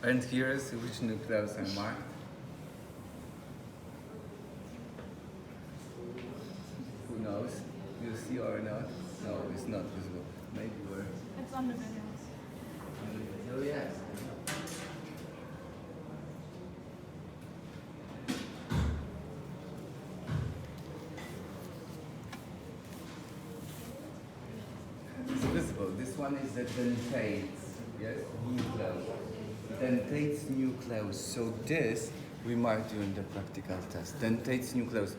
And here's which nucleus are marked. Who knows? You see or not? No, it's not visible. Maybe we're It's on the video. on the video, yes. It's visible. This one is the dentate, yes, nucleus. Dentate nucleus. So this we mark during the practical test. Dentate nucleus.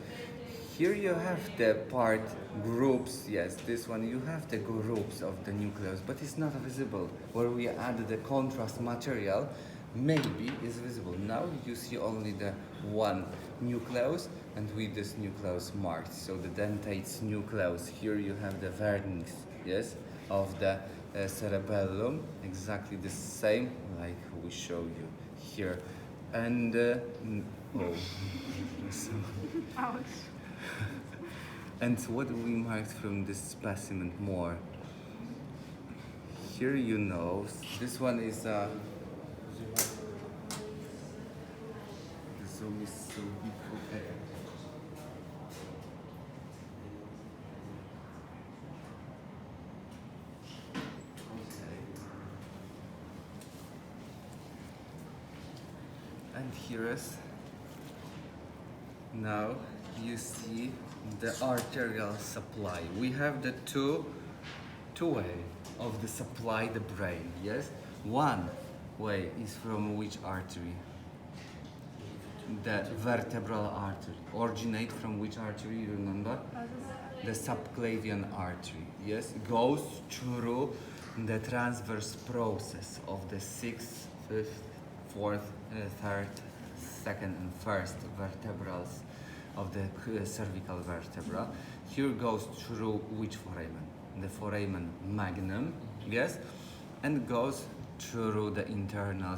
Here you have the part groups, yes, this one you have the groups of the nucleus, but it's not visible. Where we add the contrast material, maybe is visible. Now you see only the one nucleus and with this nucleus marked. So the dentate nucleus, here you have the vernix, yes, of the cerebellum, exactly the same like we show you here. And, oh, so, Ouch. and what we marked from this specimen more? Here you know, this one is the zoom is so big. Okay. And here is now you see the arterial supply. We have the two way of the supply the brain, yes? One way is from which artery? The vertebral artery. Originate from which artery, you remember? The subclavian artery, yes? Goes through the transverse process of the sixth, fifth, fourth, third, second and first vertebrals of the cervical vertebra. Here goes through which foramen? The foramen magnum, yes? And goes through the internal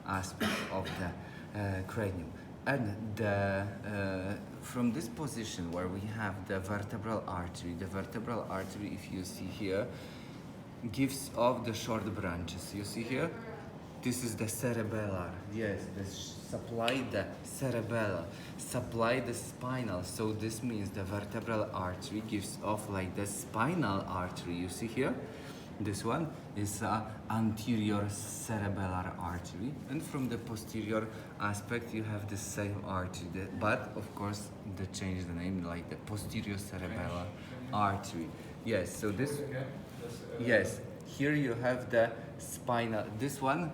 aspect of the cranium. And from this position where we have the vertebral artery, if you see here, gives off the short branches. You see here? This is the cerebellar, yes, supply the cerebellum, supply the spinal. So this means the vertebral artery gives off like the spinal artery. You see here? This one is anterior cerebellar artery, and from the posterior aspect you have the same artery, but of course they changed the name like the posterior cerebellar artery. Yes, so this, yes, here you have the spinal, this one.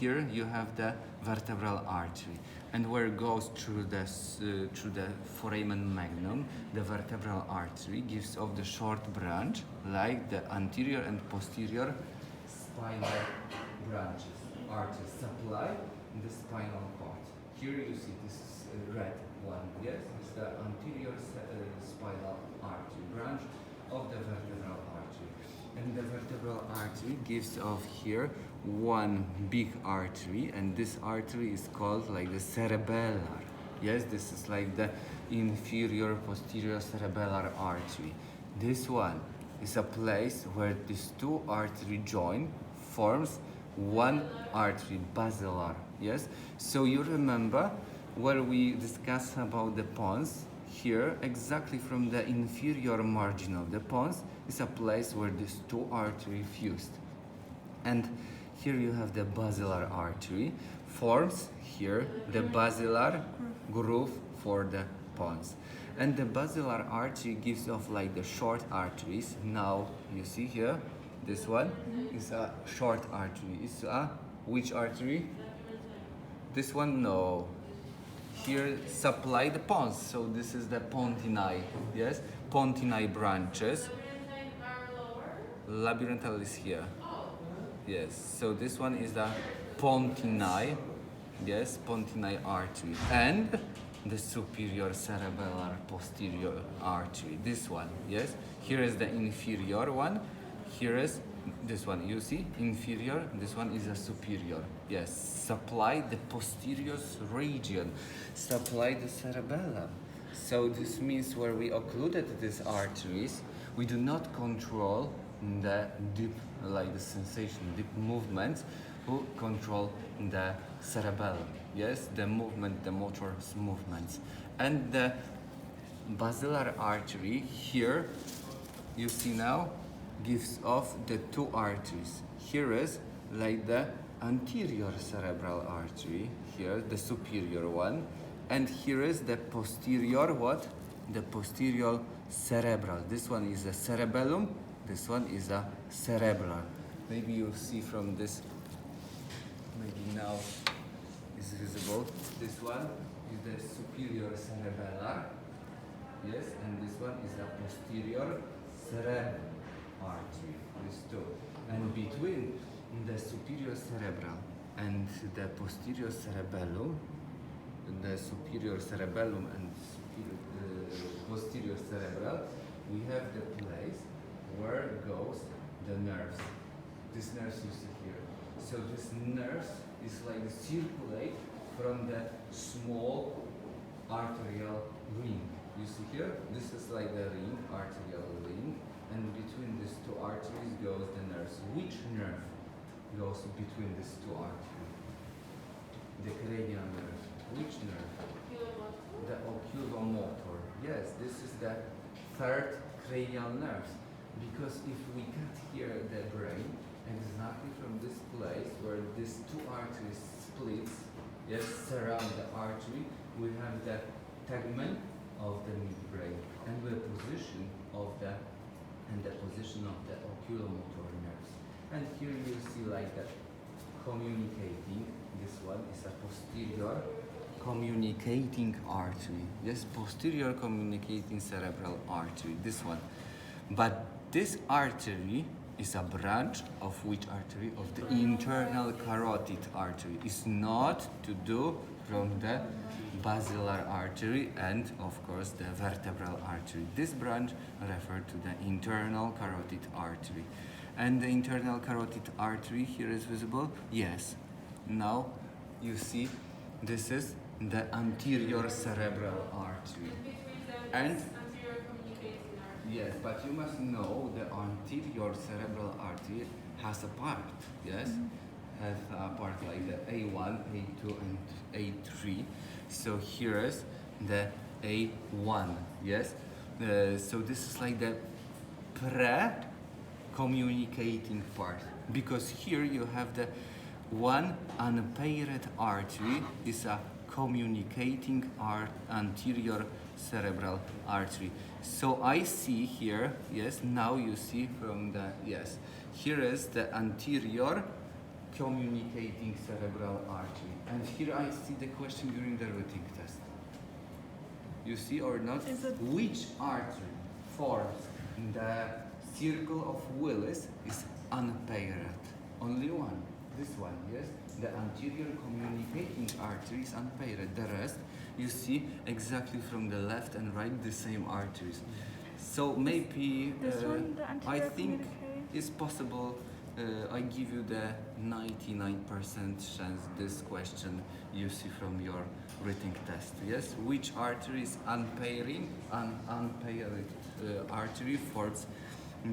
Here you have the vertebral artery, and where it goes through the foramen magnum, the vertebral artery gives off the short branch, like the anterior and posterior spinal branches. Arteries supply the spinal cord. Here you see this red one, yes, it's the anterior spinal artery branch of the vertebral artery. And the vertebral artery gives off here one big artery, and this artery is called like the cerebellar. Yes, this is like the inferior posterior cerebellar artery. This one is a place where these two arteries join, forms one artery, basilar. Yes, so you remember where we discussed about the pons. Here, exactly from the inferior margin of the pons, is a place where these two arteries fused. And here you have the basilar artery, forms here the basilar groove for the pons. And the basilar artery gives off like the short arteries. Now you see here, this one is a short artery. It's a which artery? This one, no. Here supply the pons, so this is the pontini, yes? Pontini branches. Labyrinthal is here. Yes, so this one is the pontini, yes, pontini artery, and the superior cerebellar posterior artery, this one, yes. Here is the inferior one, here is this one, you see, inferior, this one is a superior, yes. Supply the posterior region, supply the cerebellum. So this means where we occluded these arteries, we do not control the deep, like the sensation, deep movements, who control the cerebellum, yes, the movement, the motor movements. And the basilar artery here, you see now, gives off the two arteries. Here is like the anterior cerebral artery, here the superior one, and here is the posterior what? The posterior cerebral. This one is the cerebellum, this one is a cerebral. Maybe you see from this, maybe now is visible. This one is the superior cerebellar, yes, and this one is the posterior cerebral artery, these two. And between the superior cerebral and the posterior cerebellum, the superior cerebellum and posterior cerebral, we have the place where goes the nerves. This nerves you see here. So this nerves is like circulate from the small arterial ring. You see here? This is like the ring, arterial ring, and between these two arteries goes the nerves. Which nerve goes between these two arteries? The cranial nerve. Which nerve? The oculomotor. Yes, this is the third cranial nerve. Because if we cut here the brain, exactly from this place where these two arteries splits, yes, surround the artery, we have the tegment of the midbrain and the position of the oculomotor nerves. And here you see like that communicating. This one is a posterior communicating artery. Yes, posterior communicating cerebral artery. This one, but this artery is a branch of which artery? Of the internal carotid artery. It's not to do from the basilar artery and of course the vertebral artery. This branch refers to the internal carotid artery. And the internal carotid artery here is visible? Yes. Now you see this is the anterior cerebral artery. And yes, but you must know the anterior cerebral artery has a part, yes? Has a part like the A1, A2, and A3. So here is the A1, yes? So this is like the pre-communicating part, because here you have the one unpaired artery is a communicating anterior cerebral artery. So I see here, yes, now you see from the, yes, here is the anterior communicating cerebral artery. And here I see the question during the routing test. You see or not? Which artery forms the circle of Willis is unpaired? Only one. This one, yes? The anterior communicating artery is unpaired. The rest, you see exactly from the left and right the same arteries. So maybe I think it's possible. I give you the 99% chance this question you see from your written test. Yes, which artery is unpaired artery forms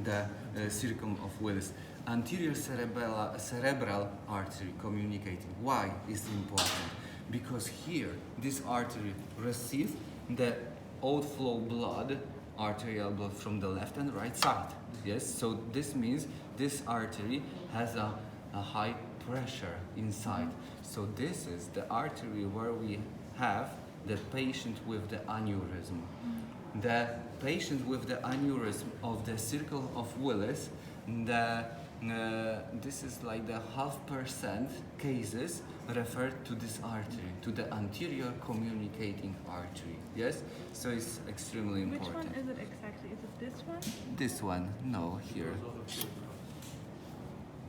the circle of Willis. Anterior cerebral artery communicating. Why is important? Because here this artery receives the outflow blood, arterial blood from the left and right side. Yes, so this means this artery has a high pressure inside. So this is the artery where we have the patient with the aneurysm. The patient with the aneurysm of the circle of Willis, this is like the 0.5% cases referred to this artery, to the anterior communicating artery. Yes, so it's extremely important. Which one is it exactly? Is it this one? This one, no, here.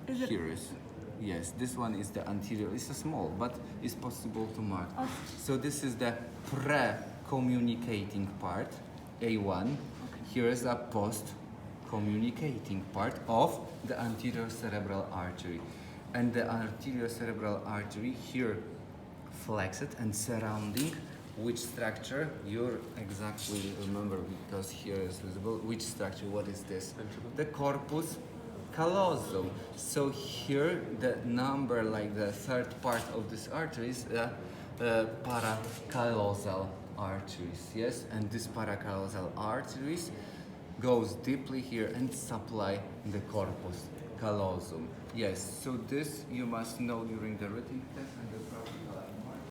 Here is, yes, this one is the anterior. It's a small, but it's possible to mark. Okay. So this is the pre-communicating part, A1. Okay. Here is a post-communicating part of the anterior cerebral artery. And the anterior cerebral artery here flexed and surrounding which structure you exactly remember, because here is visible which structure. What is this? The corpus callosum. So here the number, like the third part of this artery is the paracallosal arteries, yes? And this paracallosal arteries goes deeply here and supply the corpus callosum. Yes, so this you must know during the written test and the practical.